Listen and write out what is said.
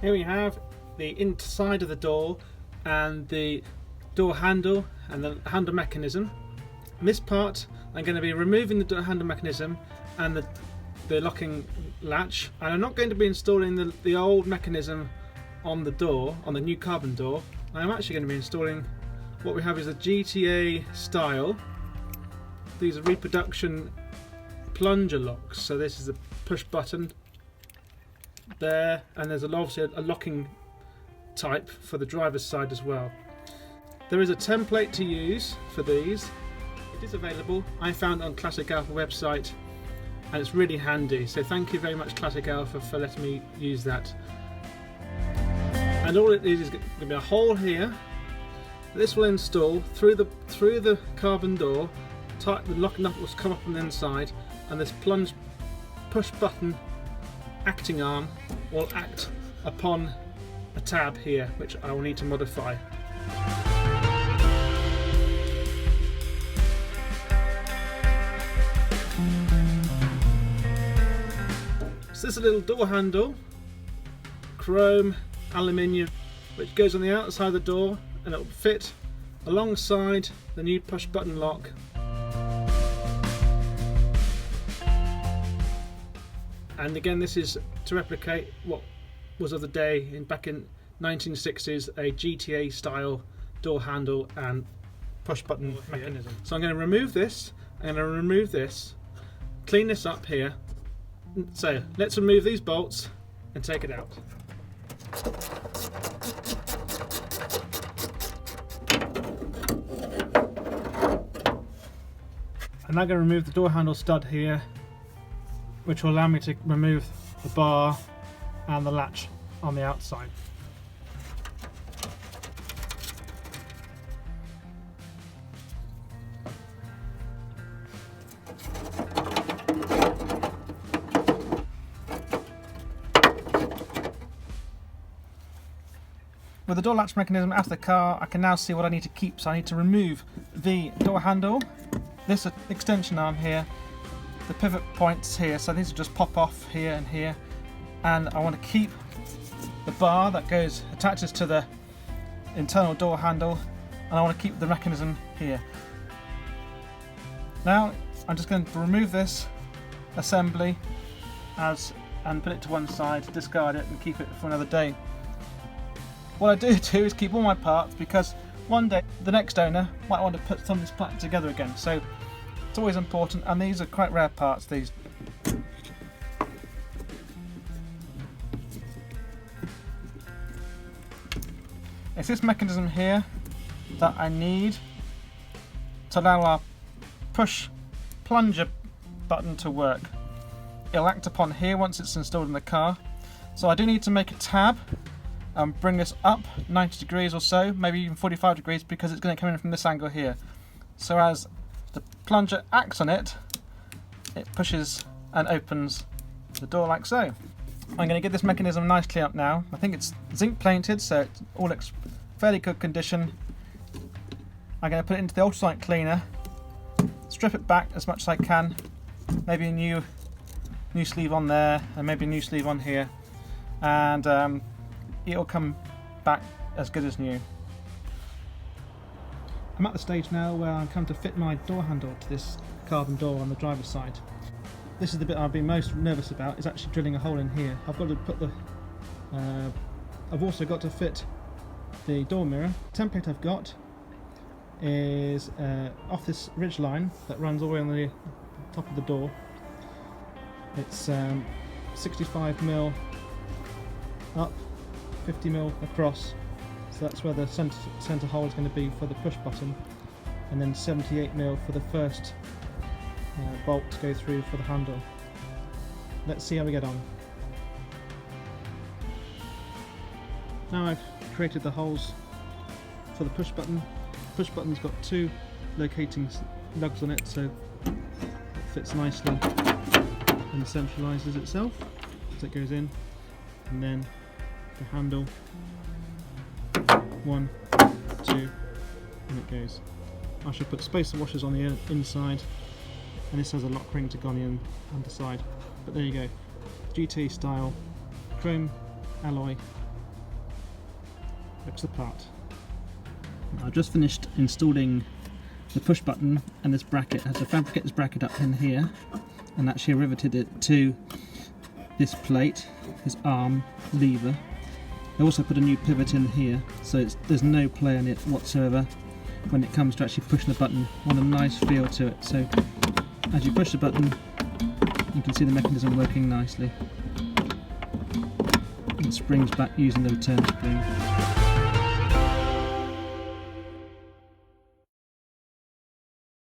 Here we have the inside of the door and the door handle and the handle mechanism. In this part I'm going to be removing the door handle mechanism and the locking latch, and I'm not going to be installing the old mechanism on the door, on the new carbon door. I'm actually going to be installing what we have is a GTA style. These are reproduction plunger locks, so this is a push button there, and there's obviously a locking type for the driver's side as well. There is a template to use for these. It is available. I found it on Classic Alfa website and it's really handy, so thank you very much Classic Alfa for letting me use that. And all it is going to be a hole here. This will install through the carbon door. The locking nut will come up on the inside, and this plunge push button acting arm will act upon a tab here, which I will need to modify. So this is a little door handle, chrome, aluminium, which goes on the outside of the door, and it will fit alongside the new push button lock. And again, this is to replicate what was of the day back in 1960s, a GTA style door handle and push button mechanism. So I'm going to remove this, I'm going to remove this, clean this up here. So let's remove these bolts and take it out. I'm now going to remove the door handle stud here, which will allow me to remove the bar and the latch on the outside. With the door latch mechanism out of the car, I can now see what I need to keep. So I need to remove the door handle, this extension arm here, the pivot points here, so these will just pop off here and here, and I want to keep the bar that attaches to the internal door handle, and I want to keep the mechanism here. Now I'm just going to remove this assembly and put it to one side, discard it and keep it for another day. What I do is keep all my parts, because one day the next owner might want to put some of this part together again, so it's always important, and these are quite rare parts, these. It's this mechanism here that I need to allow our push plunger button to work. It'll act upon here once it's installed in the car, so I do need to make a tab and bring this up 90 degrees or so, maybe even 45 degrees, because it's going to come in from this angle here. So as the plunger acts on it, it pushes and opens the door like so. I'm going to get this mechanism nicely up now. I think it's zinc plated, so it's all fairly good condition. I'm going to put it into the ultrasonic cleaner, strip it back as much as I can, maybe a new sleeve on there, and maybe a new sleeve on here, and it'll come back as good as new. I'm at the stage now where I'm come to fit my door handle to this carbon door on the driver's side. This is the bit I've been most nervous about, is actually drilling a hole in here. I've got to put I've also got to fit the door mirror. The template I've got is off this ridge line that runs all the way on the top of the door. It's 65mm up, 50mm across, so that's where the centre hole is going to be for the push button, and then 78mm for the first bolt to go through for the handle. Let's see how we get on. Now I've created the holes for the push button. The push button's got two locating lugs on it, so it fits nicely and centralises itself as it goes in, and then the handle, 1, 2, and it goes. I should put spacer washers on the inside, and this has a lock ring to go on the underside. But there you go, GT style, chrome alloy looks the part. I've just finished installing the push button, and this bracket has a fabricator's bracket up in here, and actually riveted it to this plate, this arm lever. I also put a new pivot in here, so there's no play in it whatsoever when it comes to actually pushing the button. Want a nice feel to it, so as you push the button you can see the mechanism working nicely. It springs back using the return spring.